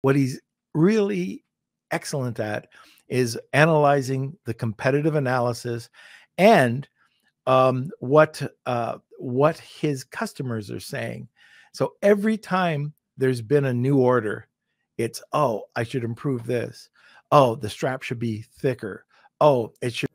What he's really excellent at is analyzing the competitive analysis and what his customers are saying. So every time there's been a new order, it's, oh, I should improve this. Oh, the strap should be thicker. Oh, it should.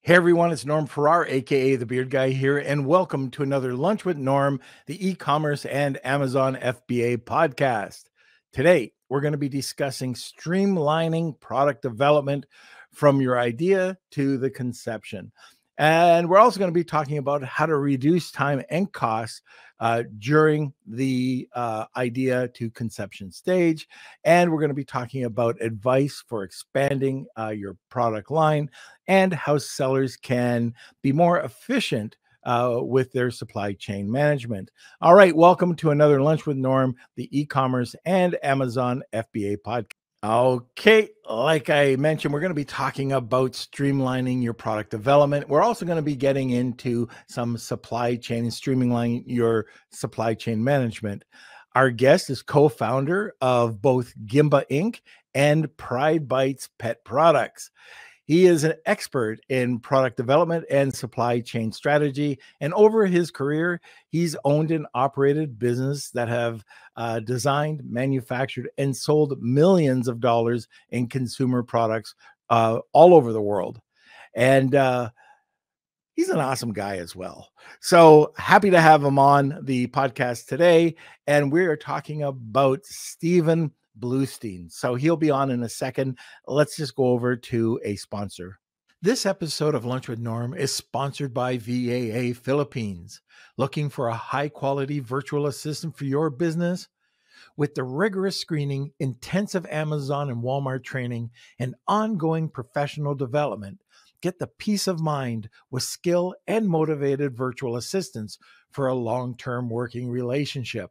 Hey everyone, it's Norm Farrar, aka the Beard Guy here, and welcome to another Lunch with Norm, the e-commerce and Amazon FBA podcast. Today, we're going to be discussing streamlining product development from your idea to the conception. And we're also going to be talking about how to reduce time and costs during the idea to conception stage. And we're going to be talking about advice for expanding your product line and how sellers can be more efficient with their supply chain management. All right, welcome to another Lunch with Norm, the e-commerce and Amazon FBA podcast. Okay, like I mentioned, we're going to be talking about streamlining your product development. We're also going to be getting into some supply chain and streamlining your supply chain management. Our guest is co-founder of both Gembah Inc. and PrideBites Pet Products. He is an expert in product development and supply chain strategy. And over his career, he's owned and operated business that have designed, manufactured, and sold millions of dollars in consumer products all over the world. And he's an awesome guy as well. So happy to have him on the podcast today. And we're talking about Stephen Blustein. So he'll be on in a second. Let's just go over to a sponsor. This episode of Lunch with Norm is sponsored by VAA Philippines. Looking for a high-quality virtual assistant for your business? With the rigorous screening, intensive Amazon and Walmart training, and ongoing professional development, get the peace of mind with skilled and motivated virtual assistants for a long-term working relationship.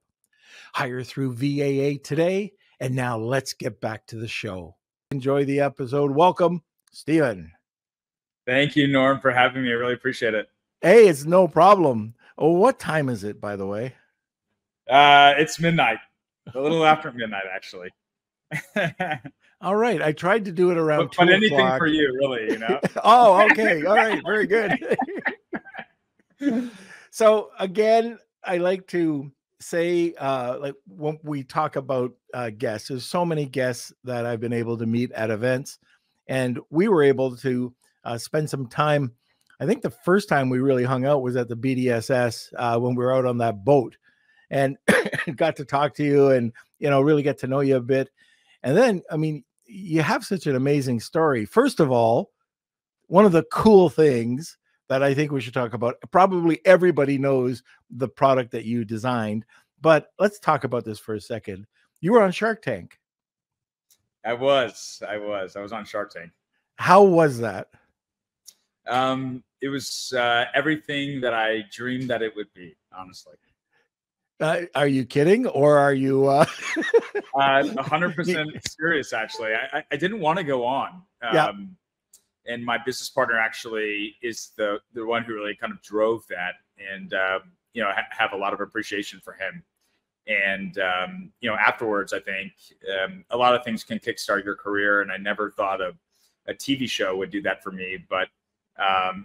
Hire through VAA today. And now let's get back to the show. Enjoy the episode. Welcome, Stephen. Thank you, Norm, for having me. I really appreciate it. Hey, it's no problem. Oh, what time is it, by the way? It's midnight. A little after midnight, actually. All right. I tried to do it around 2 but o'clock. Anything for you, really, you know? Oh, okay. All right. Very good. So again, I like to say, like when we talk about guests, there's so many guests that I've been able to meet at events, and we were able to spend some time. I think the first time we really hung out was at the BDSS when we were out on that boat, and got to talk to you and, you know, really get to know you a bit. And then, I mean, you have such an amazing story. First of all, one of the cool things that I think we should talk about, probably everybody knows the product that you designed, but let's talk about this for a second. You were on Shark Tank. I was on Shark Tank. How was that? It was everything that I dreamed that it would be, honestly. Are you kidding, or are you 100% serious? Actually, I didn't want to go on. Yeah. And my business partner actually is the one who really kind of drove that, and you know, have a lot of appreciation for him. And you know, afterwards, I think a lot of things can kickstart your career, and I never thought a TV show would do that for me, but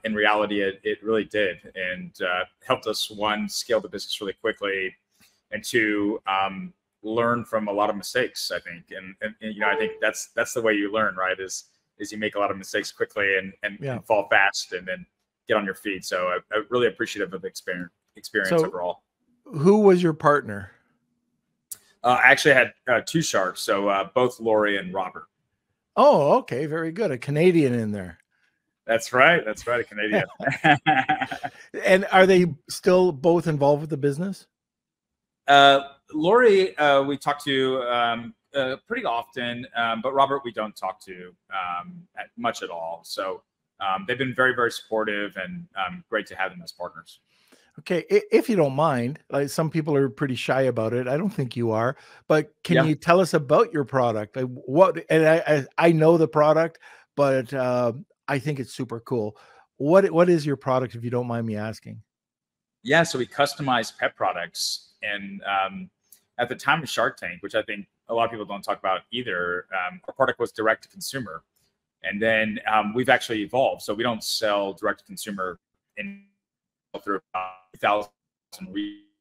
in reality, it really did, and helped us, one, scale the business really quickly, and two, learn from a lot of mistakes. I think, and you know, I think that's the way you learn, right? Is you make a lot of mistakes quickly and fall fast, and then get on your feet. So I'm really appreciative of the experience overall. Who was your partner? I actually had two sharks, so both Lori and Robert. Oh, okay, very good. A Canadian in there. That's right. That's right, a Canadian. And are they still both involved with the business? Lori, we talk to pretty often, but Robert, we don't talk to much at all. So they've been very, very supportive, and great to have them as partners. Okay, if you don't mind, like, some people are pretty shy about it. I don't think you are, but can you tell us about your product? Like, what? And I know the product, but I think it's super cool. What is your product, if you don't mind me asking? Yeah, so we customize pet products, and at the time of Shark Tank, which I think a lot of people don't talk about either, our product was direct to consumer, and then we've actually evolved. So we don't sell direct to consumer in through about 1,000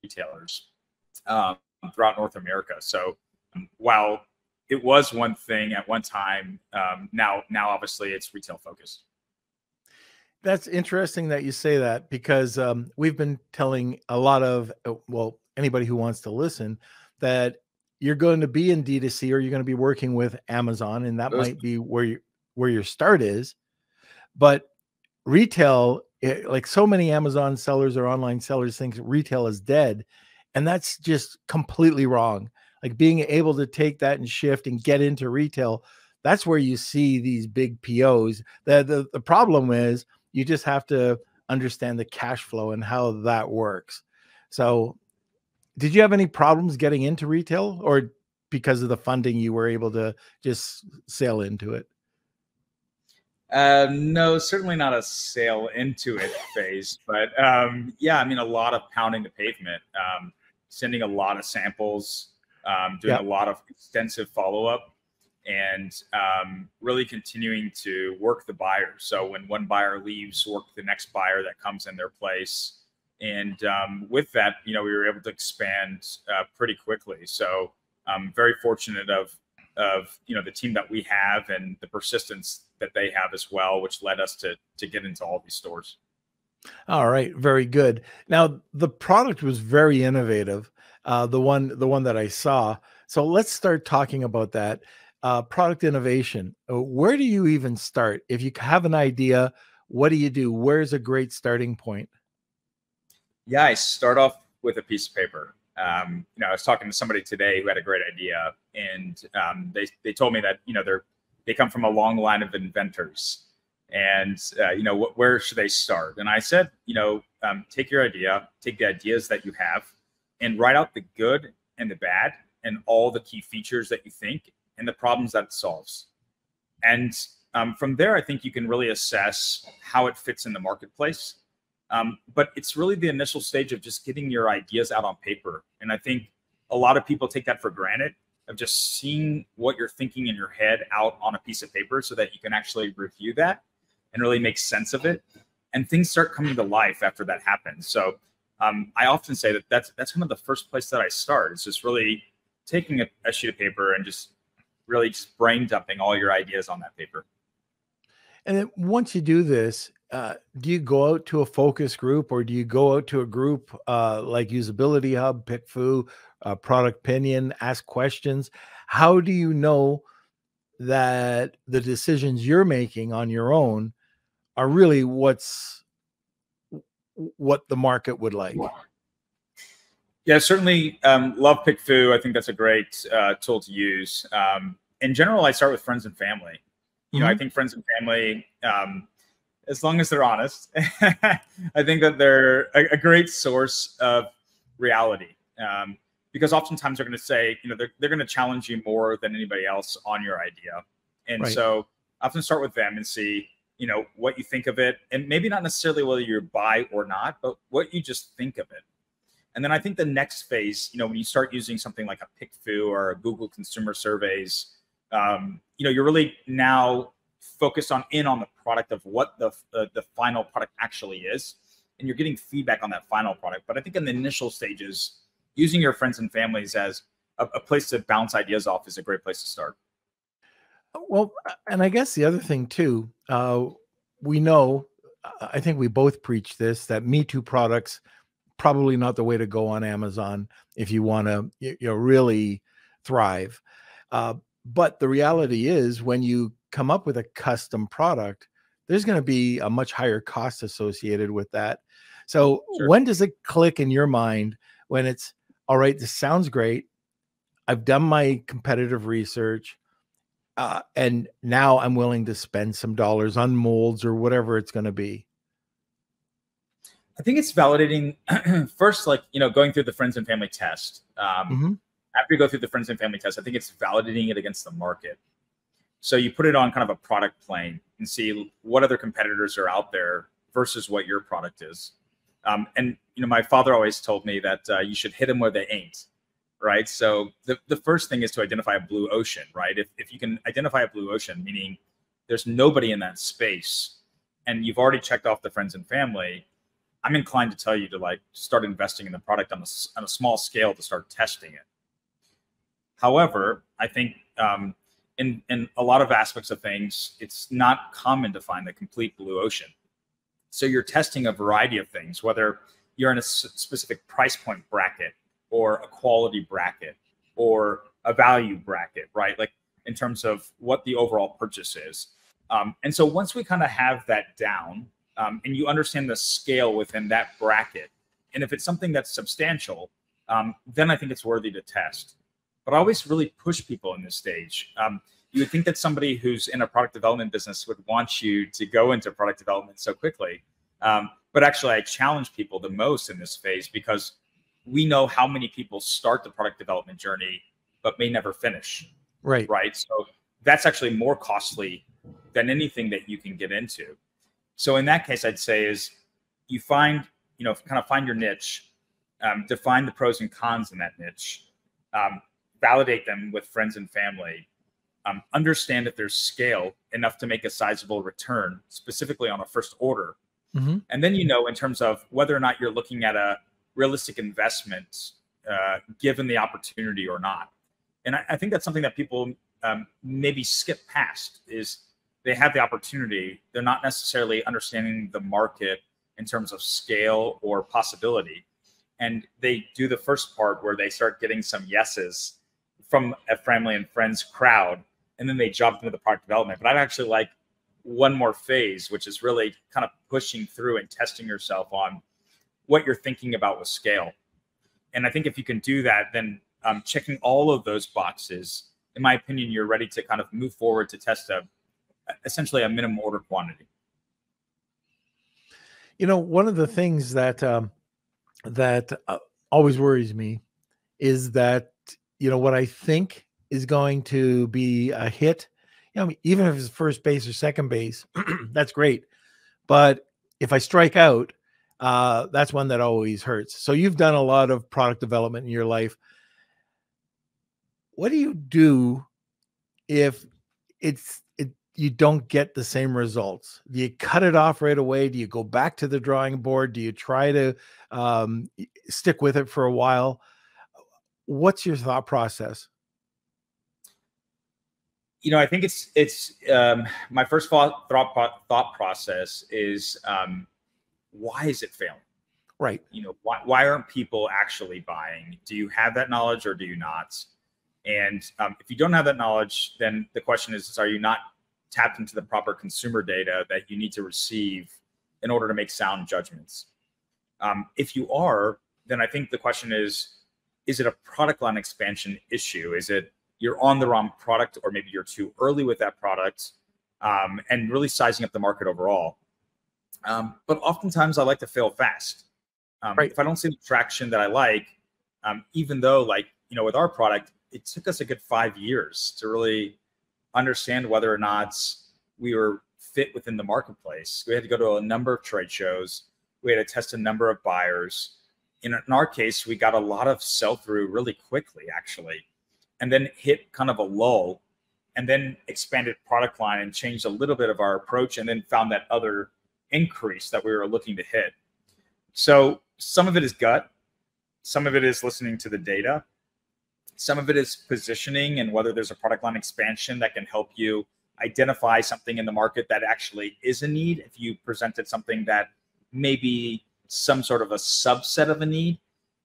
retailers throughout North America. So while it was one thing at one time, now obviously it's retail focused. That's interesting that you say that, because we've been telling a lot of, well, anybody who wants to listen, that you're going to be in D2C, or you're going to be working with Amazon, and that might be where your start is. But retail, like so many Amazon sellers or online sellers, think retail is dead, and that's just completely wrong. Like, being able to take that and shift and get into retail, that's where you see these big POs. The problem is, you just have to understand the cash flow and how that works. So did you have any problems getting into retail, or because of the funding you were able to just sail into it? No, certainly not a sail into it phase, but yeah, I mean, a lot of pounding the pavement, sending a lot of samples, doing a lot of extensive follow-up, and really continuing to work the buyer. So when one buyer leaves, work the next buyer that comes in their place. And with that, we were able to expand pretty quickly. So I'm very fortunate of the team that we have, and the persistence that they have as well, which led us to get into all these stores. All right, very good. Now, the product was very innovative, the one that I saw. So let's start talking about that. Product innovation. Where do you even start? If you have an idea, what do you do? Where's a great starting point? Yeah, I start off with a piece of paper. I was talking to somebody today who had a great idea, and they told me that they come from a long line of inventors, and where should they start? And I said, take your idea, take the ideas that you have, and write out the good and the bad and all the key features that you think and the problems that it solves. And from there, I think you can really assess how it fits in the marketplace. But it's really the initial stage of just getting your ideas out on paper. And I think a lot of people take that for granted, of just seeing what you're thinking in your head out on a piece of paper, so that you can actually review that and really make sense of it. And things start coming to life after that happens. So I often say that that's kind of the first place that I start. It's just really taking a sheet of paper and just really just brain dumping all your ideas on that paper. And then once you do this, do you go out to a focus group, or do you go out to a group like Usability Hub, PickFu, Product Pinion, ask questions? How do you know that the decisions you're making on your own are really what the market would like? Yeah, certainly love PickFu. I think that's a great tool to use. In general, I start with friends and family. I think friends and family, as long as they're honest, I think that they're a great source of reality. Because oftentimes they're going to say, they're going to challenge you more than anybody else on your idea. And so I often start with them and see, what you think of it, and maybe not necessarily whether you buy or not, but what you just think of it. And then I think the next phase, when you start using something like a PickFu or a Google Consumer Surveys, you're really now focused on the product of what the final product actually is, and you're getting feedback on that final product. But I think in the initial stages, using your friends and families as a place to bounce ideas off is a great place to start. Well, and I guess the other thing too, we know, I think we both preach this, that Me Too products probably not the way to go on Amazon if you want to really thrive. But the reality is, when you come up with a custom product, there's going to be a much higher cost associated with that. So when does it click in your mind, when it's, all right, this sounds great, I've done my competitive research, and now I'm willing to spend some dollars on molds or whatever it's going to be? I think it's validating first, going through the friends and family test. After you go through the friends and family test, I think it's validating it against the market. So you put it on kind of a product plane, and see what other competitors are out there versus what your product is. And my father always told me that you should hit them where they ain't, right? So the first thing is to identify a blue ocean, right? If you can identify a blue ocean, meaning there's nobody in that space, and you've already checked off the friends and family, I'm inclined to tell you to like start investing in the product on a small scale to start testing it. However, I think in a lot of aspects of things, it's not common to find the complete blue ocean. So you're testing a variety of things, whether you're in a specific price point bracket or a quality bracket or a value bracket, right? Like in terms of what the overall purchase is. And so once we kind of have that down, and you understand the scale within that bracket, and if it's something that's substantial, then I think it's worthy to test. But I always really push people in this stage. You would think that somebody who's in a product development business would want you to go into product development so quickly. But actually, I challenge people the most in this phase because we know how many people start the product development journey but may never finish. Right. Right. So that's actually more costly than anything that you can get into. So in that case, I'd say is you find, kind of find your niche, define the pros and cons in that niche, validate them with friends and family, understand that there's scale enough to make a sizable return, specifically on a first order. Mm-hmm. And then, in terms of whether or not you're looking at a realistic investment, given the opportunity or not. And I think that's something that people maybe skip past is they have the opportunity. They're not necessarily understanding the market in terms of scale or possibility. And they do the first part where they start getting some yeses from a family and friends crowd, and then they jump into the product development. But I'd actually like one more phase, which is really kind of pushing through and testing yourself on what you're thinking about with scale. And I think if you can do that, then checking all of those boxes, in my opinion, you're ready to kind of move forward to test essentially a minimum order quantity. One of the things that always worries me is that, what I think is going to be a hit, even if it's first base or second base, that's great. But if I strike out, that's one that always hurts. So you've done a lot of product development in your life. What do you do if you don't get the same results? Do you cut it off right away? Do you go back to the drawing board? Do you try to stick with it for a while? What's your thought process? I think it's my first thought process is why is it failing? Right. Why aren't people actually buying? Do you have that knowledge or do you not? And if you don't have that knowledge, then the question is are you not tapped into the proper consumer data that you need to receive in order to make sound judgments? If you are, then I think the question is it a product line expansion issue? Is it you're on the wrong product, or maybe you're too early with that product, and really sizing up the market overall? But oftentimes I like to fail fast. Right. If I don't see the traction that I like, even though with our product, it took us a good 5 years to really understand whether or not we were fit within the marketplace. We had to go to a number of trade shows. We had to test a number of buyers. In our case, we got a lot of sell-through really quickly, actually, and then hit kind of a lull, and then expanded product line and changed a little bit of our approach, and then found that other increase that we were looking to hit. So some of it is gut. Some of it is listening to the data. Some of it is positioning and whether there's a product line expansion that can help you identify something in the market that actually is a need. If you presented something that may be some sort of a subset of a need.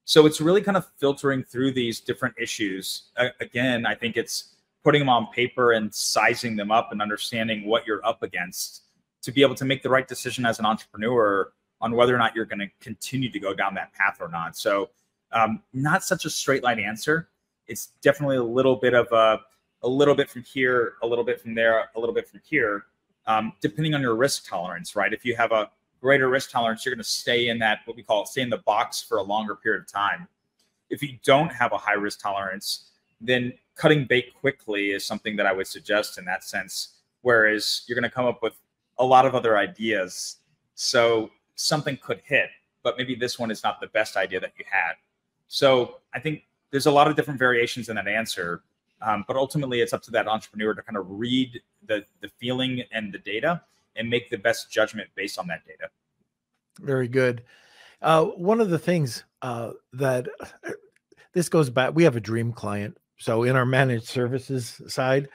So it's really kind of filtering through these different issues. Again, I think it's putting them on paper and sizing them up and understanding what you're up against to be able to make the right decision as an entrepreneur on whether or not you're going to continue to go down that path or not. So not such a straight line answer. It's definitely a little bit of a little bit from here, a little bit from there, a little bit from here, depending on your risk tolerance, right? If you have a greater risk tolerance, you're going to stay in that, what we call stay in the box for a longer period of time. If you don't have a high risk tolerance, then cutting bait quickly is something that I would suggest in that sense. whereas you're going to come up with a lot of other ideas. So something could hit, but maybe this one is not the best idea that you had. So I think there's a lot of different variations in that answer. But ultimately, it's up to that entrepreneur to kind of read the feeling and the data and make the best judgment based on that data. Very good. One of the things that this goes back, we have a dream client. So in our managed services side,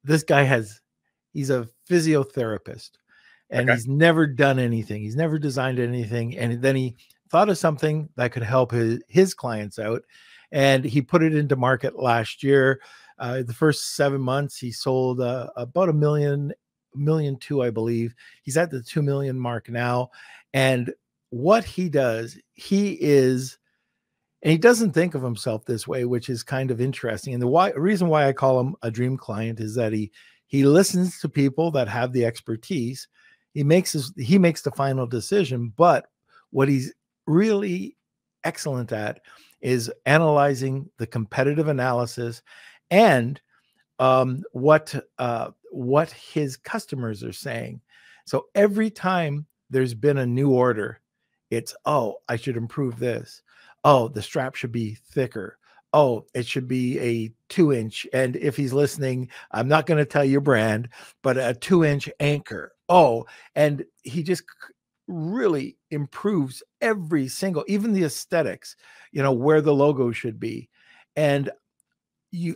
this guy he's a physiotherapist, and Okay. he's never done anything. He's never designed anything. And then he thought of something that could help his clients out. And he put it into market last year. The first 7 months, he sold about $1.2 million, I believe. He's at the 2 million mark now. And what he does, and he doesn't think of himself this way, which is kind of interesting. And the reason why I call him a dream client is that he listens to people that have the expertise. He makes the final decision, but what he's really excellent at is analyzing the competitive analysis and what his customers are saying. So every time there's been a new order, it's, oh, I should improve this. Oh, the strap should be thicker. Oh, it should be a 2-inch. And if he's listening, I'm not going to tell you brand, but a 2-inch anchor. Oh, and he just really improves every single, even the aesthetics, where the logo should be. And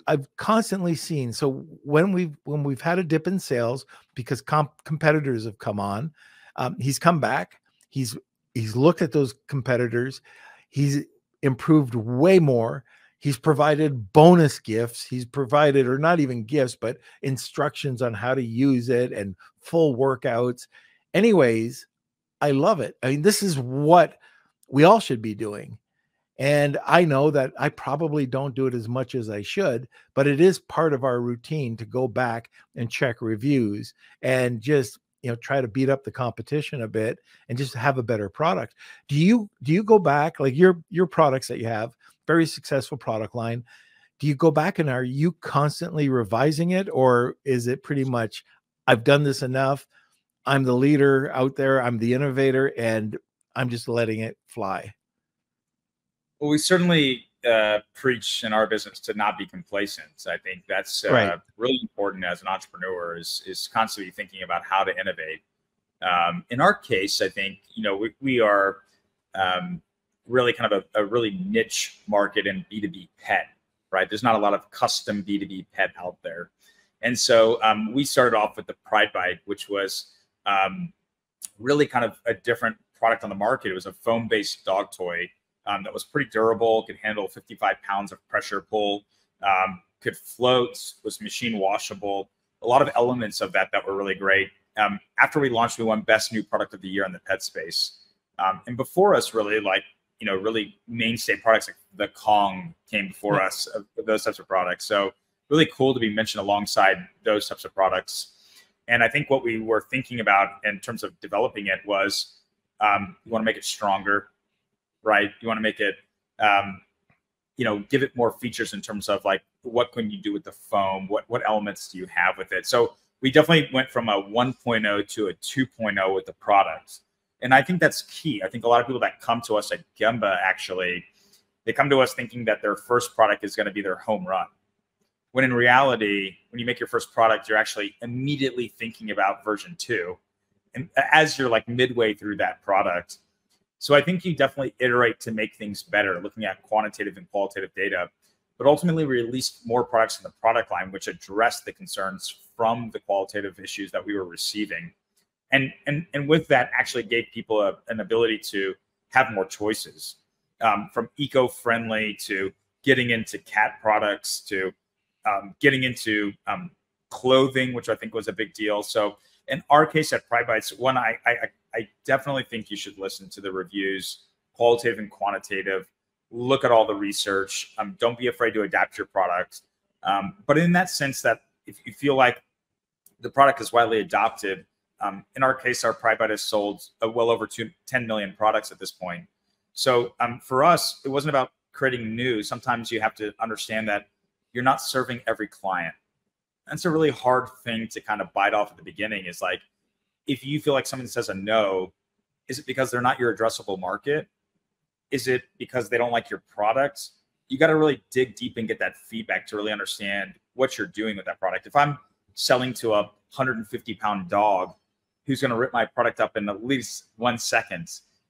I've constantly seen, so when we've had a dip in sales because competitors have come on, he's come back, he's looked at those competitors, he's improved way more. He's provided bonus gifts. He's provided, or not even gifts, but instructions on how to use it and full workouts. Anyways, I love it. I mean, this is what we all should be doing. And I know that I probably don't do it as much as I should, but it is part of our routine to go back and check reviews and just, try to beat up the competition a bit and just have a better product. Do you go back, like your products that you have, very successful product line, do you go back and are you constantly revising it, or is it pretty much, I've done this enough, I'm the leader out there, I'm the innovator, and I'm just letting it fly? Well, we certainly preach in our business to not be complacent. I think that's Right. really important as an entrepreneur, is constantly thinking about how to innovate. In our case, I think, we are really kind of a really niche market in B2B pet, right? There's not a lot of custom B2B pet out there. And so we started off with the PrideBite, which was really kind of a different product on the market. It was a foam-based dog toy that was pretty durable, could handle 55 pounds of pressure pull, could float, was machine washable, a lot of elements of that were really great. After we launched, we won Best New Product of the Year in the pet space. And before us, really, really mainstay products like the Kong came before us, those types of products. So really cool to be mentioned alongside those types of products. And I think what we were thinking about in terms of developing it was, you want to make it stronger, right? You want to make it, give it more features in terms of like, what can you do with the foam? What elements do you have with it? So we definitely went from a 1.0 to a 2.0 with the product. And I think that's key. I think a lot of people that come to us at Gembah, actually, they come to us thinking that their first product is going to be their home run. When in reality, when you make your first product, you're actually immediately thinking about version 2. And as you're like midway through that product. So I think you definitely iterate to make things better, looking at quantitative and qualitative data. But ultimately, we released more products in the product line, which addressed the concerns from the qualitative issues that we were receiving. And with that, actually gave people an ability to have more choices, from eco-friendly to getting into cat products to getting into clothing, which I think was a big deal. So in our case at PrideBites, one, I definitely think you should listen to the reviews, qualitative and quantitative. Look at all the research. Don't be afraid to adapt your product. But in that sense, that if you feel like the product is widely adopted, in our case, our PrideBite has sold well over 10 million products at this point. So for us, it wasn't about creating new. Sometimes you have to understand that you're not serving every client, that's a really hard thing to kind of bite off at the beginning. Is like, if you feel like someone says a no, is it because they're not your addressable market? Is it because they don't like your product? You got to really dig deep and get that feedback to really understand what you're doing with that product. If I'm selling to a 150-pound dog who's going to rip my product up in at least 1 second,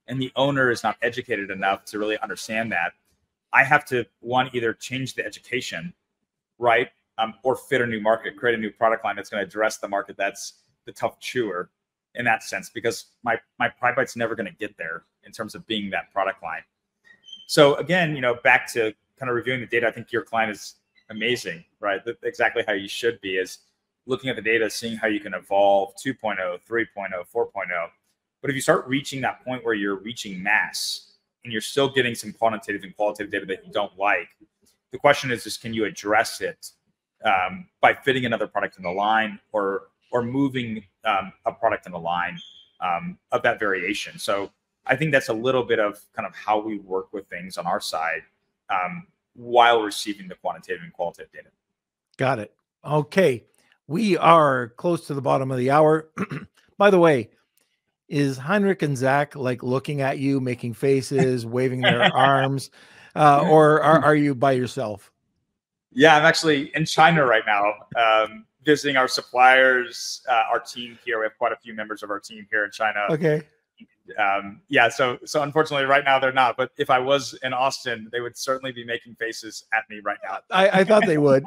and the owner is not educated enough to really understand that, I have to, one, either change the education, right? Or fit a new market, create a new product line that's going to address the market that's the tough chewer in that sense, because my PrideBite's never going to get there in terms of being that product line. So again, back to kind of reviewing the data, I think your client is amazing, right? Exactly how you should be is looking at the data, seeing how you can evolve 2.0, 3.0, 4.0. But if you start reaching that point where you're reaching mass and you're still getting some quantitative and qualitative data that you don't like, the question is just, can you address it by fitting another product in the line or moving a product in the line of that variation? So I think that's a little bit of kind of how we work with things on our side while receiving the quantitative and qualitative data. Got it. Okay. We are close to the bottom of the hour. By the way, is Heinrich and Zach like looking at you, making faces, waving their arms, or are you by yourself? Yeah, I'm actually in China right now, visiting our suppliers, our team here. We have quite a few members of our team here in China. Okay. Yeah, so unfortunately right now they're not, but if I was in Austin, they would certainly be making faces at me right now. I thought they would.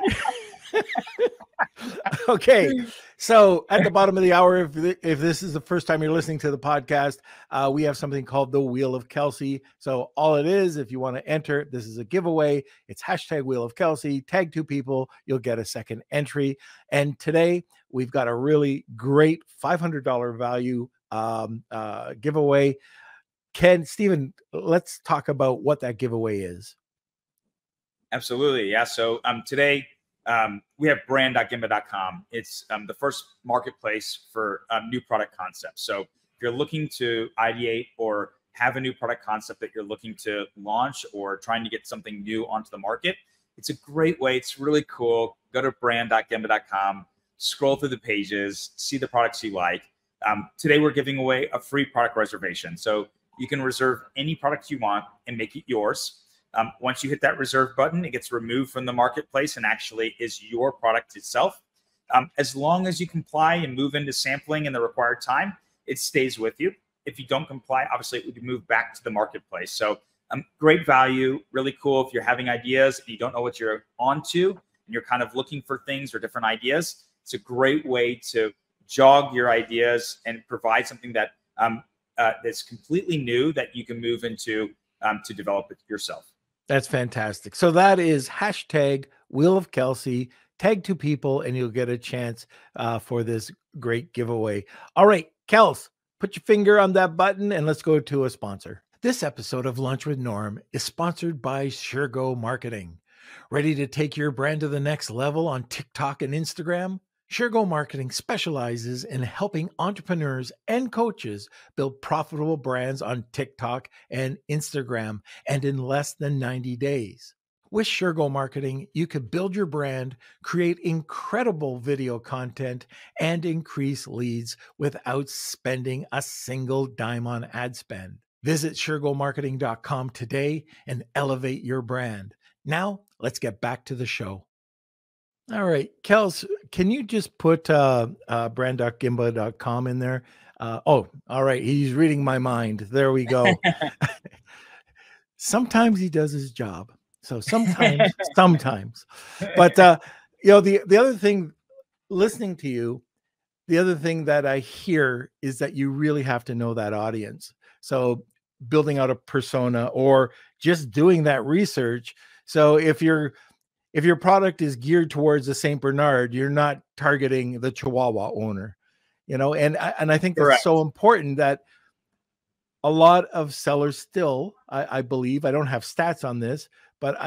Okay, so at the bottom of the hour, if this is the first time you're listening to the podcast, we have something called the Wheel of Kelsey. So all it is, if you want to enter, this is a giveaway. It's hashtag Wheel of Kelsey. Tag 2 people, you'll get a second entry. And today we've got a really great $500 value giveaway. Stephen, let's talk about what that giveaway is. Absolutely. Yeah. So today we have brand.gembah.com. It's the first marketplace for new product concepts. So if you're looking to ideate or have a new product concept that you're looking to launch or trying to get something new onto the market, it's a great way. It's really cool. Go to brand.gembah.com, scroll through the pages, see the products you like. Today, we're giving away a free product reservation. So you can reserve any product you want and make it yours. Once you hit that reserve button, it gets removed from the marketplace and actually is your product itself. As long as you comply and move into sampling in the required time, it stays with you. If you don't comply, obviously it would be moved back to the marketplace. So great value, really cool. If you're having ideas and you don't know what you're onto and you're kind of looking for things or different ideas, it's a great way to jog your ideas and provide something that that's completely new that you can move into to develop it yourself. That's fantastic. So that is hashtag Wheel of Kelsey. Tag 2 people and you'll get a chance for this great giveaway. All right, Kels, put your finger on that button and let's go to a sponsor. This episode of Lunch with Norm is sponsored by SureGo Marketing. Ready to take your brand to the next level on TikTok and Instagram? SureGo Marketing specializes in helping entrepreneurs and coaches build profitable brands on TikTok and Instagram, and in less than 90 days. With SureGo Marketing, you can build your brand, create incredible video content, and increase leads without spending a single dime on ad spend. Visit SureGoMarketing.com today and elevate your brand. Now, let's get back to the show. All right, Kels, can you just put brand.gembah.com in there? Oh, all right. He's reading my mind. There we go. Sometimes he does his job. So sometimes. But, the other thing, listening to you, the other thing that I hear is that you really have to know that audience. So building out a persona or just doing that research. So if your product is geared towards the St. Bernard, you're not targeting the Chihuahua owner, and I think that's Correct. So important that a lot of sellers still, I believe, I don't have stats on this, but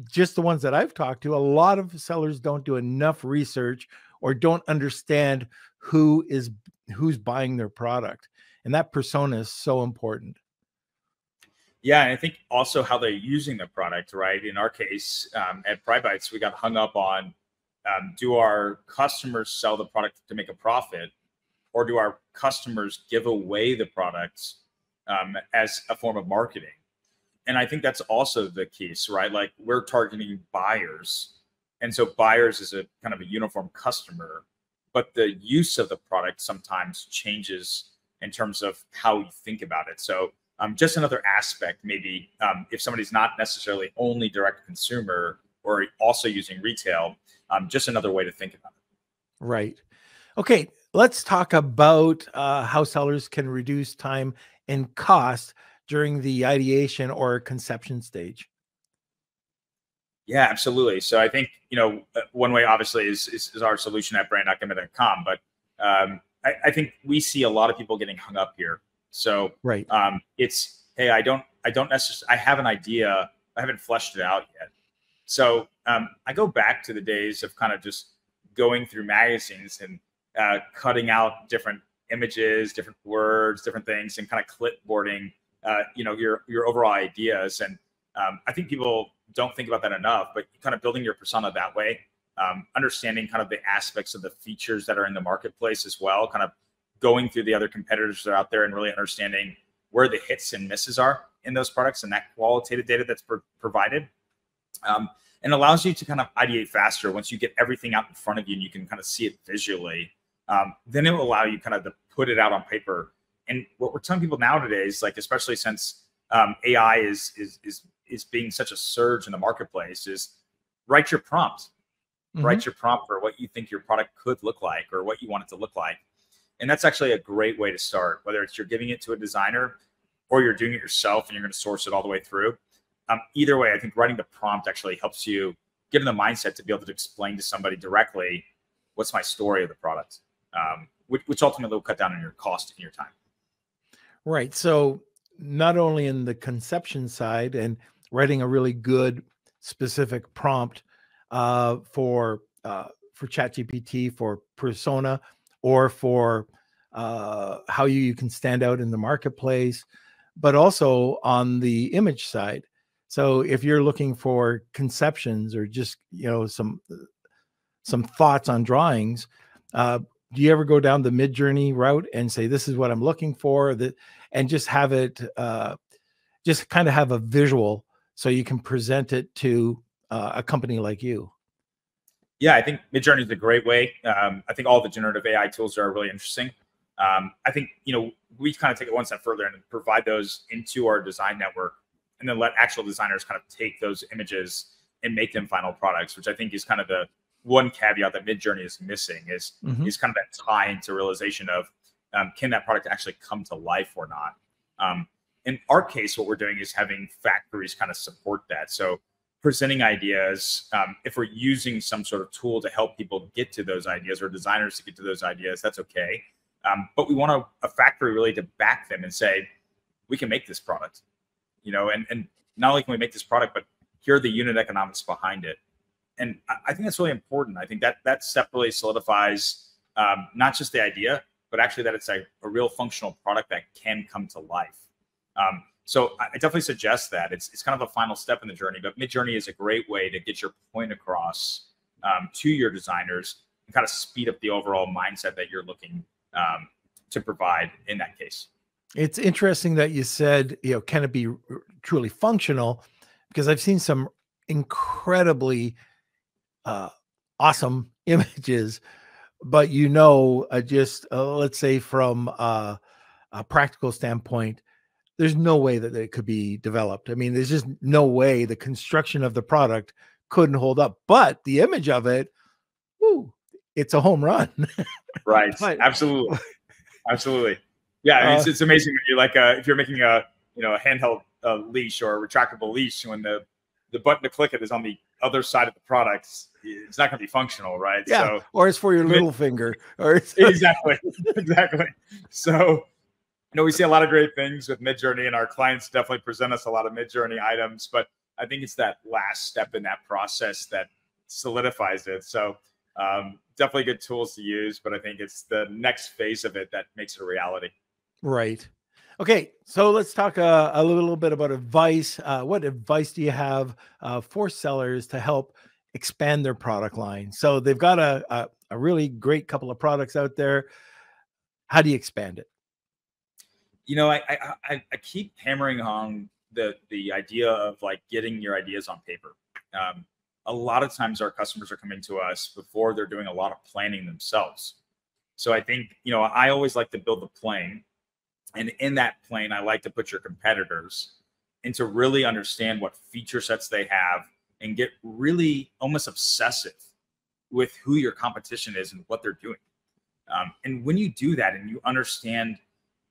just the ones that I've talked to, a lot of sellers don't do enough research or don't understand who's buying their product. And that persona is so important. Yeah, and I think also how they're using the product, right? In our case, at PrideBites, we got hung up on Do our customers sell the product to make a profit, or do our customers give away the products as a form of marketing? And I think that's also the case, right? Like, we're targeting buyers. And so buyers is a kind of a uniform customer, but the use of the product sometimes changes in terms of how we think about it. So just another aspect, maybe if somebody's not necessarily only direct consumer or also using retail, just another way to think about it. Right. Okay. Let's talk about how sellers can reduce time and cost during the ideation or conception stage. Yeah, absolutely. So I think, one way obviously is our solution at brand.gembah.com, but I think we see a lot of people getting hung up here. So right. It's, hey, I don't necessarily, I have an idea, I haven't fleshed it out yet. So I go back to the days of kind of just going through magazines and cutting out different images, different words, different things, and kind of clipboarding, your overall ideas. And I think people don't think about that enough, but kind of building your persona that way, understanding kind of the aspects of the features that are in the marketplace as well, kind of going through the other competitors that are out there and really understanding where the hits and misses are in those products and that qualitative data that's provided. And allows you to kind of ideate faster once you get everything out in front of you and you can kind of see it visually. Then it will allow you kind of to put it out on paper. And what we're telling people nowadays, like especially since AI is being such a surge in the marketplace, is write your prompt. Mm-hmm. Write your prompt for what you think your product could look like or what you want it to look like. And that's actually a great way to start, whether it's you're giving it to a designer or you're doing it yourself and you're going to source it all the way through. Either way, I think writing the prompt actually helps you get in the mindset to be able to explain to somebody directly, what's my story of the product, which ultimately will cut down on your cost and your time. Right. So not only in the conception side and writing a really good specific prompt for ChatGPT, for persona, or for how you can stand out in the marketplace, but also on the image side. So if you're looking for conceptions or just, some thoughts on drawings, do you ever go down the Midjourney route and say, this is what I'm looking for, and just have it, just kind of have a visual so you can present it to a company like you? Yeah, I think Midjourney is a great way. I think all the generative AI tools are really interesting. I think, we kind of take it one step further and provide those into our design network, and then let actual designers kind of take those images and make them final products, which I think is kind of the one caveat that Midjourney is missing is kind of that tie into realization of, can that product actually come to life or not? In our case, what we're doing is having factories kind of support that. So presenting ideas, if we're using some sort of tool to help people get to those ideas or designers to get to those ideas, that's okay. But we want a factory really to back them and say, we can make this product, and not only can we make this product, but here are the unit economics behind it. And I think that's really important. I think that step really solidifies not just the idea, but actually that it's a real functional product that can come to life. So I definitely suggest that it's kind of a final step in the journey, but Midjourney is a great way to get your point across to your designers and kind of speed up the overall mindset that you're looking to provide in that case. It's interesting that you said, can it be truly functional? Because I've seen some incredibly awesome images, but just let's say from a practical standpoint, there's no way that it could be developed. I mean, there's just no way the construction of the product couldn't hold up, but the image of it, it's a home run. Right. Absolutely. Yeah. It's amazing when you're like, if you're making a handheld leash or a retractable leash, when the button to click it is on the other side of the product, it's not going to be functional, right? Yeah. So, or it's for your little finger. Or exactly. So, we see a lot of great things with Midjourney, and our clients definitely present us a lot of Midjourney items, but I think it's that last step in that process that solidifies it. So definitely good tools to use, but I think it's the next phase of it that makes it a reality. Right. Okay. So let's talk a little bit about advice. What advice do you have for sellers to help, expand their product line. So they've got a really great couple of products out there. How do you expand it? You know, I keep hammering on the idea of like getting your ideas on paper. A lot of times our customers are coming to us before they're doing a lot of planning themselves. So I think, you know, I always like to build the plane, and in that plane, I like to put your competitors and to really understand what feature sets they have and get really almost obsessive with who your competition is and what they're doing. And when you do that and you understand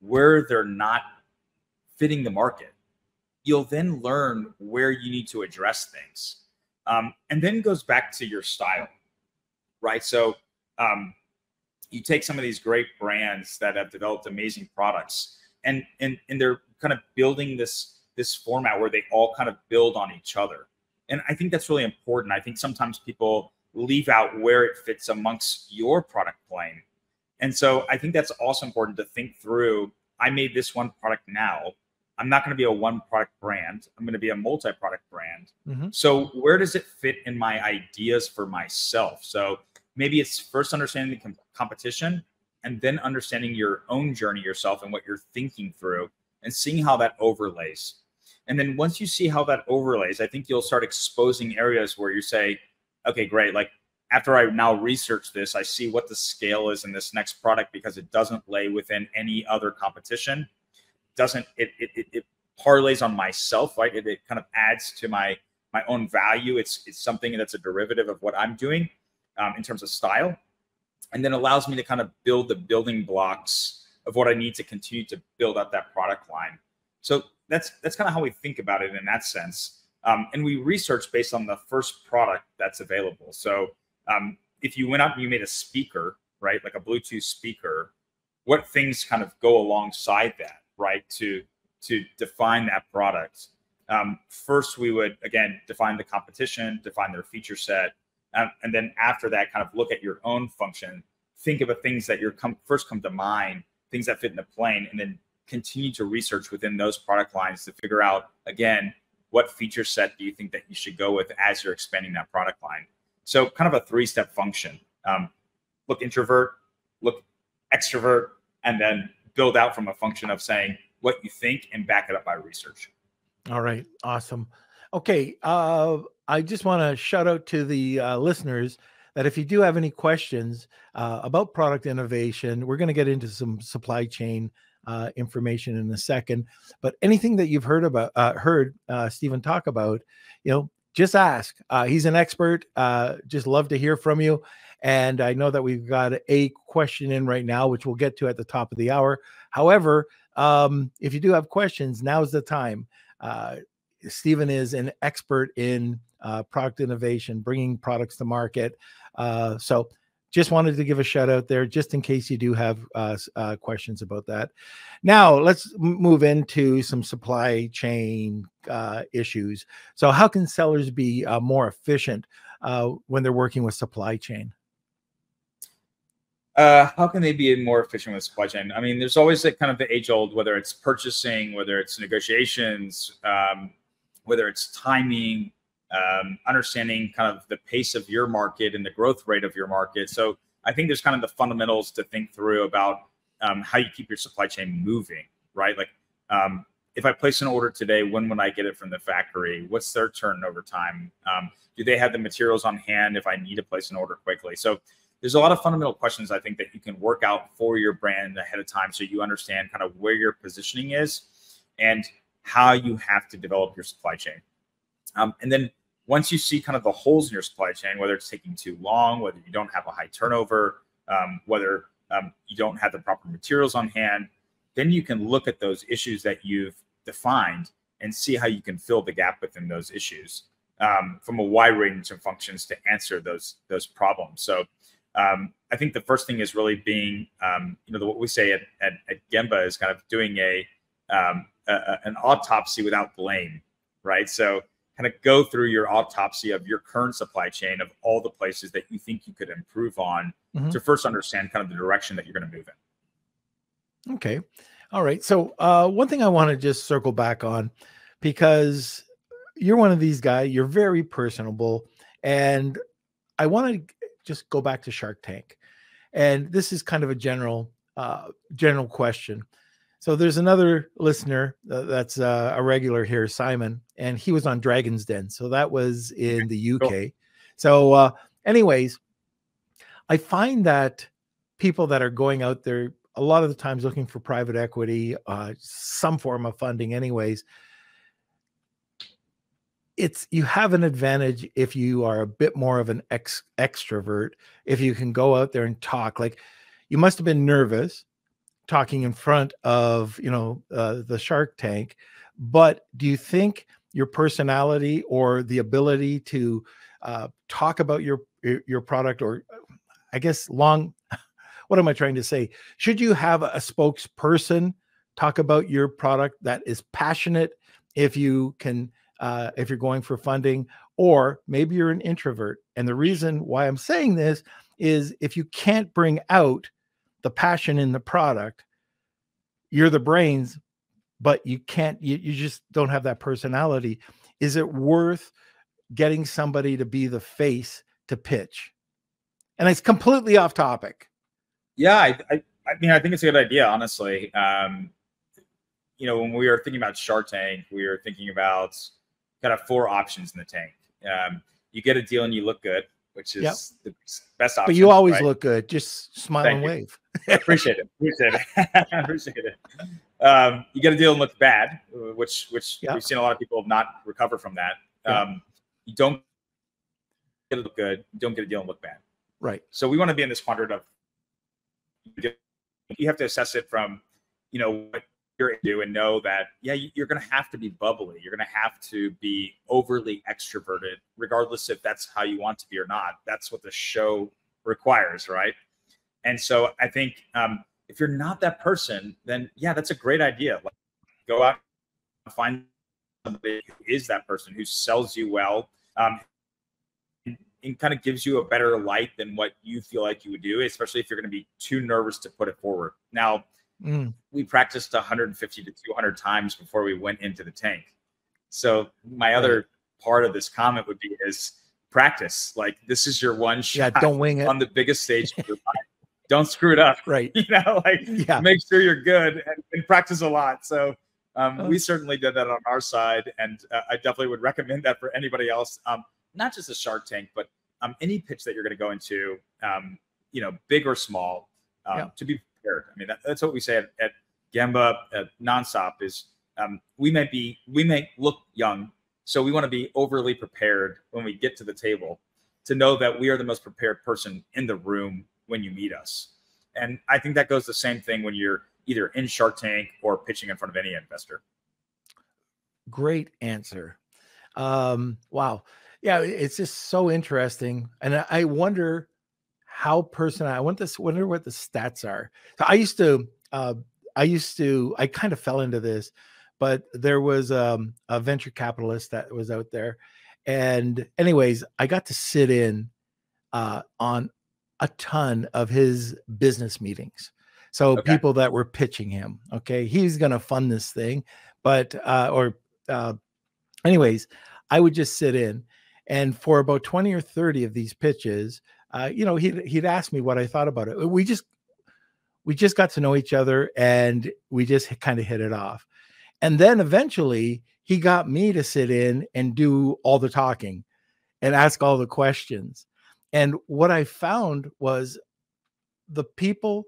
where they're not fitting the market, you'll then learn where you need to address things. And then it goes back to your style, right? So you take some of these great brands that have developed amazing products, and they're kind of building this format where they all kind of build on each other. And I think that's really important. I think sometimes people leave out where it fits amongst your product plane. And so I think that's also important to think through. I made this one product now. I'm not going to be a one product brand. I'm going to be a multi-product brand. Mm-hmm. So where does it fit in my ideas for myself? So maybe it's first understanding the competition and then understanding your own journey yourself and what you're thinking through and seeing how that overlays. And then once you see how that overlays, I think you'll start exposing areas where you say, okay, great. Like after I now research this, I see what the scale is in this next product because it doesn't lay within any other competition. It parlays on myself, right? It kind of adds to my own value. It's something that's a derivative of what I'm doing in terms of style, and then allows me to kind of build the building blocks of what I need to continue to build out that product line. So that's kind of how we think about it in that sense. And we research based on the first product that's available. So if you went out and you made a speaker, right, like a Bluetooth speaker, what things kind of go alongside that, right, to define that product? First, we would, again, define the competition, define their feature set. And then after that, kind of look at your own function, think of the things that first come to mind, things that fit in the plane, and then continue to research within those product lines to figure out, again, what feature set do you think that you should go with as you're expanding that product line? So kind of a three-step function. Look introvert, look extrovert, and then build out from a function of saying what you think and back it up by research. All right. Awesome. Okay. I just want to shout out to the listeners that if you do have any questions about product innovation, we're going to get into some supply chain information in a second. But anything that you've heard Stephen talk about, just ask. He's an expert. Just love to hear from you. And I know that we've got a question in right now, which we'll get to at the top of the hour. However, if you do have questions, now's the time. Stephen is an expert in product innovation, bringing products to market. So just wanted to give a shout out there, just in case you do have questions about that. Now, let's move into some supply chain issues. So how can sellers be more efficient when they're working with supply chain? How can they be more efficient with supply chain? I mean, there's always that kind of the age old, whether it's purchasing, whether it's negotiations, whether it's timing, understanding kind of the pace of your market and the growth rate of your market. So I think there's kind of the fundamentals to think through about how you keep your supply chain moving, right? Like if I place an order today, when would I get it from the factory? What's their turnover time? Do they have the materials on hand if I need to place an order quickly? So there's a lot of fundamental questions I think that you can work out for your brand ahead of time so you understand kind of where your positioning is and how you have to develop your supply chain. And then once you see kind of the holes in your supply chain, whether it's taking too long, whether you don't have a high turnover, whether you don't have the proper materials on hand, then you can look at those issues that you've defined and see how you can fill the gap within those issues from a wide range of functions to answer those problems. So I think the first thing is really being, what we say at Gembah is kind of doing an autopsy without blame, right? So kind of go through your autopsy of your current supply chain of all the places that you think you could improve on to first understand kind of the direction that you're going to move in. Okay. All right. So one thing I want to just circle back on, because you're one of these guys, you're very personable, And I want to just go back to Shark Tank. And this is kind of a general question. So there's another listener that's a regular here, Simon, and he was on Dragon's Den. So that was in the UK. Cool. So anyways, I find that people that are going out there a lot of the times looking for private equity, some form of funding anyways, you have an advantage if you are a bit more of an extrovert, if you can go out there and talk. Like, you must have been nervous talking in front of, the Shark Tank, but do you think your personality or the ability to talk about your product, or I guess what am I trying to say? Should you have a spokesperson talk about your product that is passionate if you can, if you're going for funding, or maybe you're an introvert? And the reason why I'm saying this is, if you can't bring out the passion in the product, you're the brains, but you just don't have that personality. Is it worth getting somebody to be the face to pitch? And it's completely off topic. Yeah, I mean, I think it's a good idea, honestly. When we were thinking about Shark Tank, we were thinking about kind of 4 options in the tank. You get a deal and you look good, which is the best option. But you always look good. Just smile and wave. Appreciate it. Appreciate it. You get a deal and look bad, which we've seen a lot of people not recover from that. You don't get a look good. You don't get a deal and look bad. Right. So we want to be in this quadrant of, you have to assess it from, what you're into, and know that, you're going to have to be bubbly. You're going to have to be overly extroverted, regardless if that's how you want to be or not. That's what the show requires, right? And so I think if you're not that person, then that's a great idea. Like, go out and find somebody who is that person, who sells you well, and kind of gives you a better light than what you feel like you would do, especially if you're going to be too nervous to put it forward. Now, we practiced 150 to 200 times before we went into the tank. So my other part of this comment would be is practice. Like, this is your one shot. Yeah, don't wing it on the biggest stage of your life. Don't screw it up. Right. Make sure you're good and practice a lot. So we certainly did that on our side. And I definitely would recommend that for anybody else. Not just a Shark Tank, but any pitch that you're going to go into, big or small, to be prepared. I mean, that's what we say at Gembah, at Nonstop, is we may look young, so we want to be overly prepared when we get to the table, to know that we are the most prepared person in the room when you meet us. And I think that goes the same thing when you're either in Shark Tank or pitching in front of any investor. Great answer. Wow. Yeah, it's just so interesting. And I wonder how personal, I wonder what the stats are. So I kind of fell into this, but there was a venture capitalist that was out there. And anyways, I got to sit in on a ton of his business meetings. So people that were pitching him, he's going to fund this thing, but, anyways, I would just sit in, and for about 20 or 30 of these pitches, he'd ask me what I thought about it. We just got to know each other, and we just kind of hit it off. And then eventually he got me to sit in and do all the talking and ask all the questions. And what I found was the people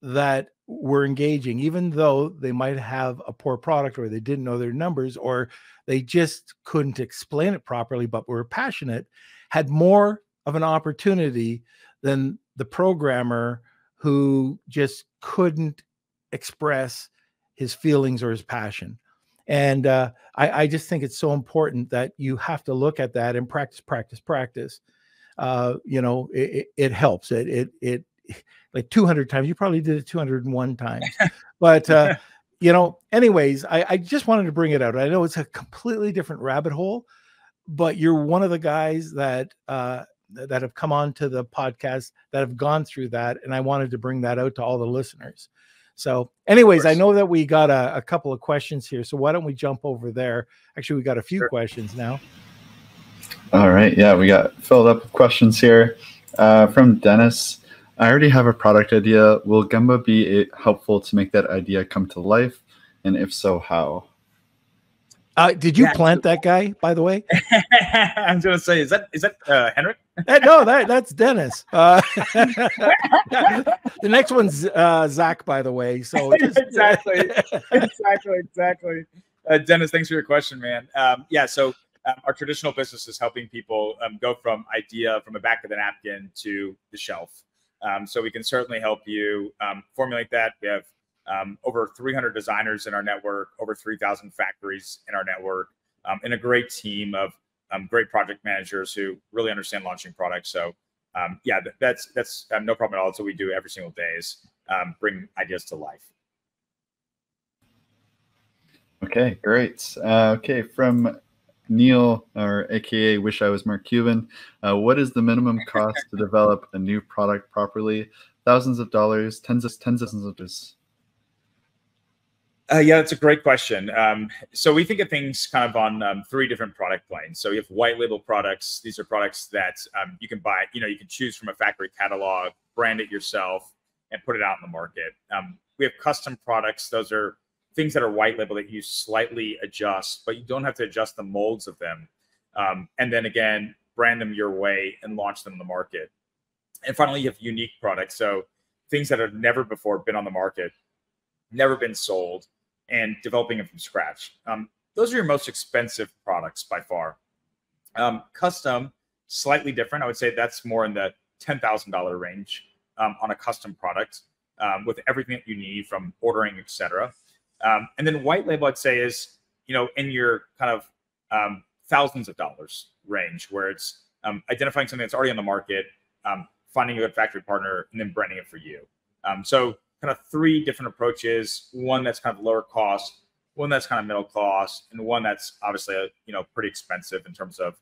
that were engaging, even though they might have a poor product, or they didn't know their numbers, or they just couldn't explain it properly, but were passionate, had more of an opportunity than the programmer who just couldn't express his feelings or his passion. And I just think it's so important that you have to look at that and practice. It helps. It like 200 times. You probably did it 201 times. But, anyways, I just wanted to bring it out. I know it's a completely different rabbit hole, but you're one of the guys that have come on to the podcast that have gone through that. And I wanted to bring that out to all the listeners. So anyways, I know that we got a couple of questions here. So why don't we jump over there? Actually, we got a few questions now. All right. Yeah, we got filled up with questions here from Dennis. I already have a product idea. Will Gembah be helpful to make that idea come to life? And if so, how? Did you plant that guy, by the way? I was going to say, is that Henrik? No, that's Dennis. The next one's Zach, by the way. So exactly. Dennis, thanks for your question, man. So our traditional business is helping people go from idea from the back of the napkin to the shelf. So we can certainly help you formulate that. We have over 300 designers in our network, over 3,000 factories in our network, and a great team of great project managers who really understand launching products. So that's no problem at all. It's what we do every single day is bring ideas to life. Okay, great. Okay, from Neil, or AKA Wish I Was Mark Cuban, what is the minimum cost to develop a new product properly? Thousands of dollars, tens of thousands of dollars. Yeah, that's a great question. So we think of things kind of on three different product planes. So you have white label products. These are products that you can buy, you can choose from a factory catalog, brand it yourself, and put it out in the market. We have custom products. Those are things that are white label that you slightly adjust, but you don't have to adjust the molds of them. And then again, brand them your way and launch them in the market. And finally, you have unique products. So things that have never before been on the market, never been sold, and developing them from scratch. Those are your most expensive products by far. Custom, slightly different. I would say that's more in the $10,000 range on a custom product with everything that you need from ordering, etc. And then white label, I'd say, is in your kind of thousands of dollars range, where it's identifying something that's already on the market, finding a good factory partner, and then branding it for you. So kind of three different approaches: one that's kind of lower cost, one that's kind of middle cost, and one that's obviously pretty expensive in terms of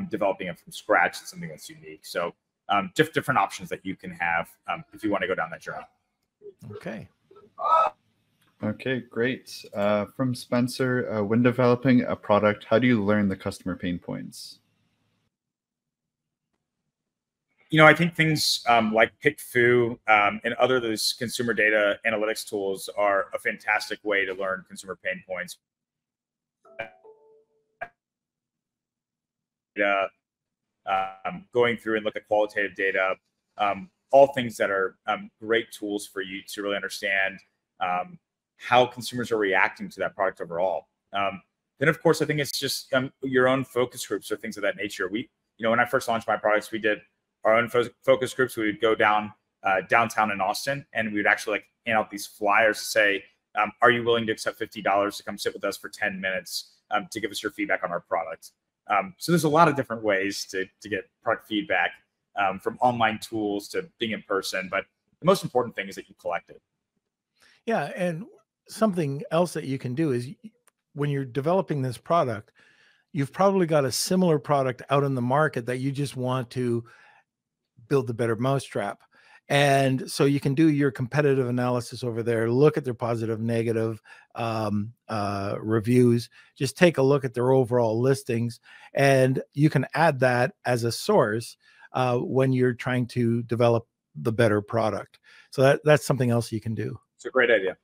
developing it from scratch. It's something that's unique. So different options that you can have if you want to go down that journey. Okay. Okay, great. From Spencer, when developing a product, how do you learn the customer pain points? I think things like PickFu and other those consumer data analytics tools are a fantastic way to learn consumer pain points. Going through and look at qualitative data, all things that are great tools for you to really understand how consumers are reacting to that product overall. Then, of course, I think it's just your own focus groups or things of that nature. When I first launched my products, we did our own focus groups. We would go down downtown in Austin, and we would actually hand out these flyers to say, are you willing to accept $50 to come sit with us for 10 minutes to give us your feedback on our product? So there's a lot of different ways to get product feedback, from online tools to being in person. But the most important thing is that you collect it. Yeah, and something else that you can do is when you're developing this product, you've probably got a similar product out in the market that you just want to build the better mousetrap. And so you can do your competitive analysis over there, look at their positive, negative reviews, just take a look at their overall listings, and you can add that as a source when you're trying to develop the better product. So that's something else you can do. It's a great idea.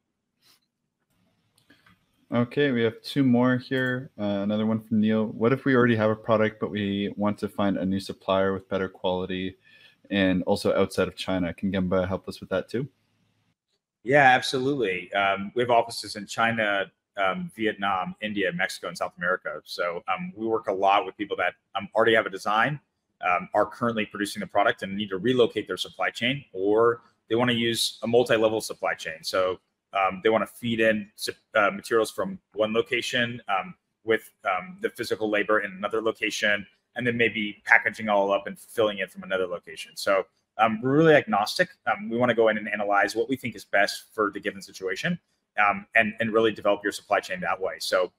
Okay, we have two more here. Another one from Neil. What if we already have a product, but we want to find a new supplier with better quality and also outside of China? Can Gembah help us with that too? Yeah, absolutely. We have offices in China, Vietnam, India, Mexico, and South America. So we work a lot with people that already have a design, are currently producing the product and need to relocate their supply chain, or they want to use a multi-level supply chain. So they want to feed in materials from one location with the physical labor in another location, and then maybe packaging all up and filling it from another location. So we're really agnostic. We want to go in and analyze what we think is best for the given situation, and really develop your supply chain that way. So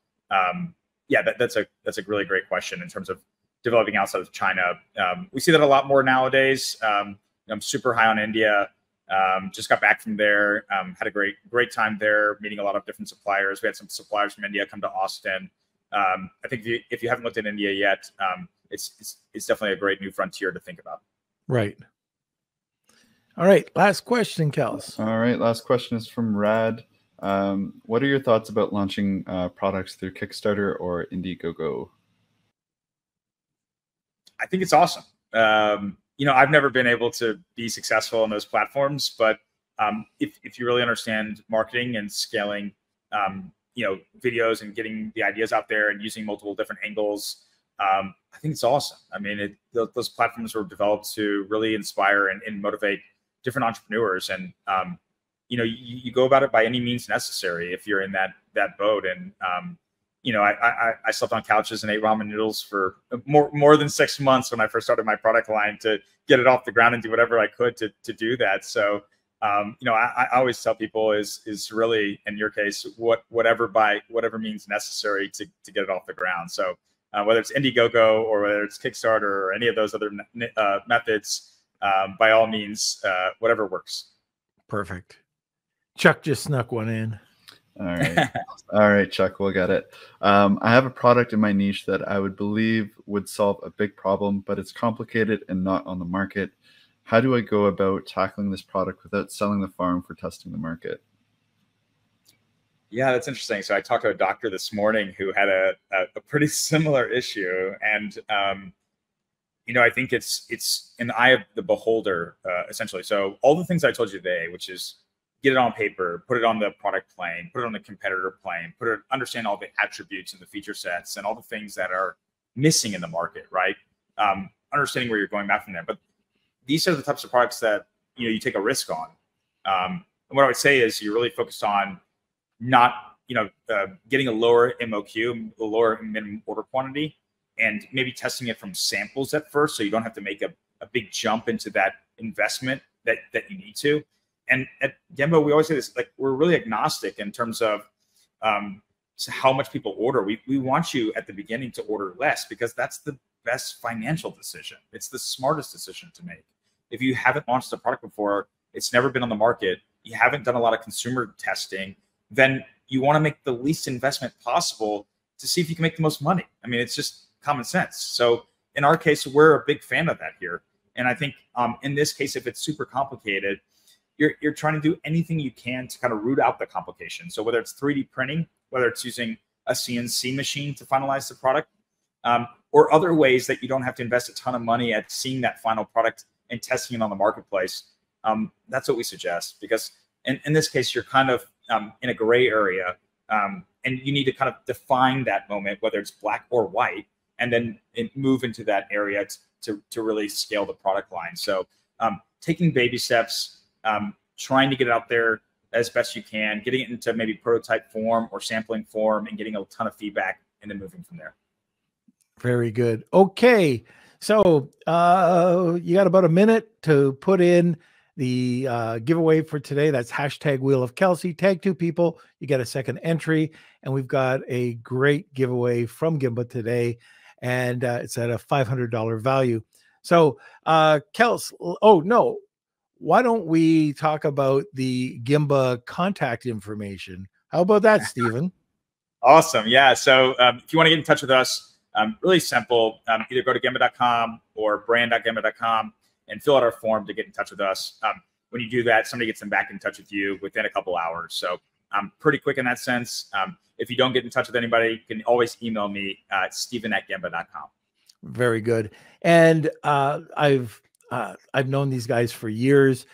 yeah, that's a really great question in terms of developing outside of China. We see that a lot more nowadays. I'm super high on India. Just got back from there. Had a great time there, meeting a lot of different suppliers. We had some suppliers from India come to Austin. I think if you haven't looked at India yet, it's definitely a great new frontier to think about. Right. All right. Last question, Kels. All right. Last question is from Rad. What are your thoughts about launching products through Kickstarter or Indiegogo? I think it's awesome. I've never been able to be successful on those platforms, but if you really understand marketing and scaling, videos and getting the ideas out there and using multiple different angles, I think it's awesome. I mean, those platforms were developed to really inspire and motivate different entrepreneurs, and you go about it by any means necessary if you're in that boat. And I slept on couches and ate ramen noodles for more than 6 months when I first started my product line to get it off the ground and do whatever I could to do that. So I always tell people is really, in your case, whatever means necessary to get it off the ground. So whether it's Indiegogo or whether it's Kickstarter or any of those other methods, by all means, whatever works. Perfect. Chuck just snuck one in. All right. All right, Chuck, we'll get it. I have a product in my niche that I would believe would solve a big problem, but it's complicated and not on the market. How do I go about tackling this product without selling the farm for testing the market? Yeah, that's interesting. So I talked to a doctor this morning who had a pretty similar issue. And, I think it's in the eye of the beholder, essentially. So all the things I told you today, which is get it on paper, put it on the product plane, put it on the competitor plane, understand all the attributes and the feature sets and all the things that are missing in the market, right? Understanding where you're going back from there. But these are the types of products that, you take a risk on. And what I would say is you're really focused on not, getting a lower MOQ, a lower minimum order quantity, and maybe testing it from samples at first, so you don't have to make a big jump into that investment that you need to. And at Gembah, we always say this, like, we're really agnostic in terms of how much people order. We want you at the beginning to order less, because that's the best financial decision. It's the smartest decision to make. If you haven't launched a product before, it's never been on the market, you haven't done a lot of consumer testing, then you want to make the least investment possible to see if you can make the most money. I mean, it's just common sense. So in our case, we're a big fan of that here. And I think in this case, if it's super complicated, you're trying to do anything you can to kind of root out the complication. So whether it's 3D printing, whether it's using a CNC machine to finalize the product, or other ways that you don't have to invest a ton of money at seeing that final product and testing it on the marketplace, that's what we suggest. Because in this case, you're kind of in a gray area, and you need to kind of define that moment, whether it's black or white, and then move into that area to really scale the product line. So taking baby steps, trying to get it out there as best you can, getting it into maybe prototype form or sampling form, and getting a ton of feedback, and then moving from there. Very good. Okay. So you got about a minute to put in the giveaway for today. That's hashtag Wheel of Kelsey. Tag 2 people, you get a second entry. And we've got a great giveaway from Gembah today. And it's at a $500 value. So Kels, oh no, why don't we talk about the Gembah contact information? How about that, Stephen? Awesome. Yeah. So if you want to get in touch with us, really simple. Either go to gembah.com or brand.gembah.com and fill out our form to get in touch with us. When you do that, somebody gets them back in touch with you within a couple hours. So pretty quick in that sense. If you don't get in touch with anybody, you can always email me at steven@gembah.com. Very good. And I've known these guys for years.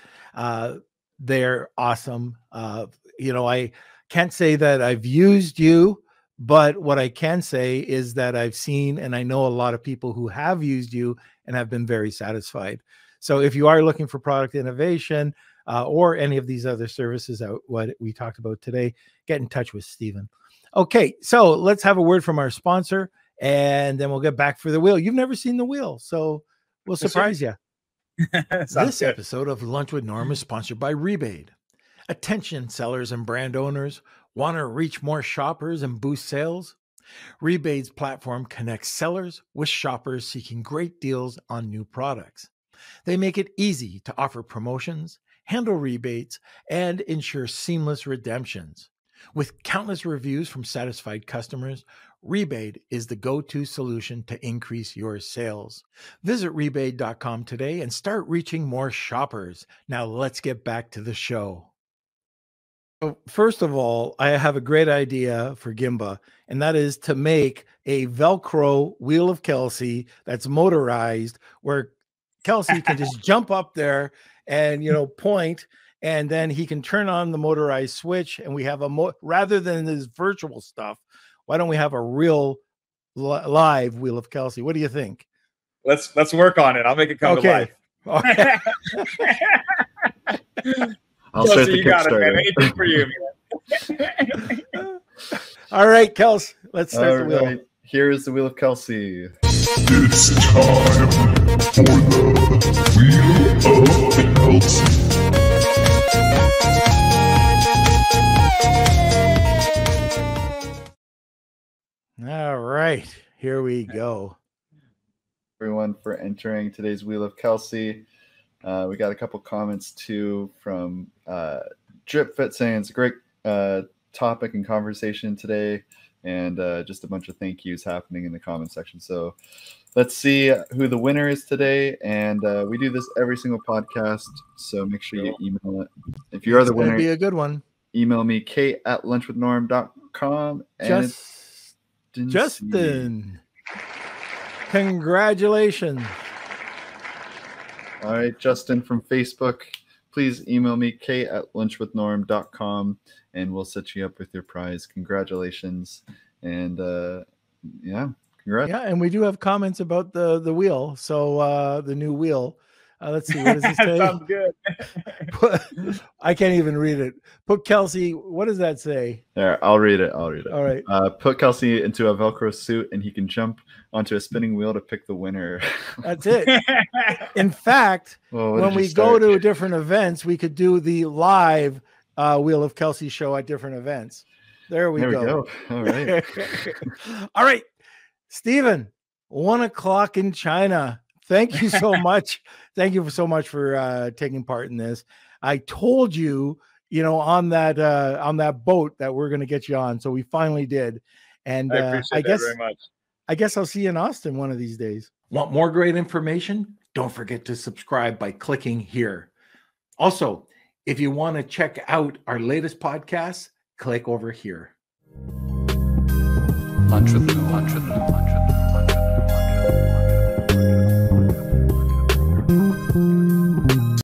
They're awesome. I can't say that I've used you, but what I can say is that I've seen, and I know a lot of people who have used you and have been very satisfied. So if you are looking for product innovation or any of these other services, what we talked about today, get in touch with Stephen. Okay, so let's have a word from our sponsor, and then we'll get back for the wheel. You've never seen the wheel, so we'll surprise you. This episode of Lunch with Norm is sponsored by Rebate. Attention sellers and brand owners, want to reach more shoppers and boost sales? Rebate's platform connects sellers with shoppers seeking great deals on new products. They make it easy to offer promotions, handle rebates, and ensure seamless redemptions. With countless reviews from satisfied customers, Rebate is the go-to solution to increase your sales. Visit rebate.com today and start reaching more shoppers. Now let's get back to the show. So first of all, I have a great idea for Gembah, and that is to make a Velcro wheel of Kelsey that's motorized, where Kelsey can just jump up there and, point, and then he can turn on the motorized switch, and we have rather than this virtual stuff, why don't we have a real live wheel of Kelsey? What do you think? Let's work on it. I'll make it come to life. Okay. I'll start the you got it, man. Kickstarter. Anything for you, man. All right, Kels, let's start the wheel. Right. Here is the wheel of Kelsey. It's time for the Wheel of Kelsey. All right, here we go. Everyone for entering today's Wheel of Kelsey. We got a couple comments too from DripFit saying it's a great topic and conversation today, and just a bunch of thank yous happening in the comment section. So let's see who the winner is today, and we do this every single podcast, so make sure you email it. If you are the winner, It'll be a good one. Email me kate@lunchwithnorm.com. And Justin, congratulations. All right, Justin from Facebook, please email me kate@lunchwithnorm.com, and we'll set you up with your prize. Congratulations. And yeah, congrats. Yeah, and we do have comments about the wheel. So the new wheel. Let's see, what does it say? Sounds good. I can't even read it. Put Kelsey, what does that say? There, I'll read it. All right. Put Kelsey into a Velcro suit, and he can jump onto a spinning wheel to pick the winner. That's it. In fact, when we go to different events, we could do the live Wheel of Kelsey show at different events. There we go. All right. All right. Stephen, 1 o'clock in China. Thank you so much. Thank you so much for taking part in this. I told you, on that boat that we're going to get you on. So we finally did. And I appreciate that very much. I guess I'll see you in Austin one of these days. Want more great information? Don't forget to subscribe by clicking here. Also, if you want to check out our latest podcasts, click over here. Lunch with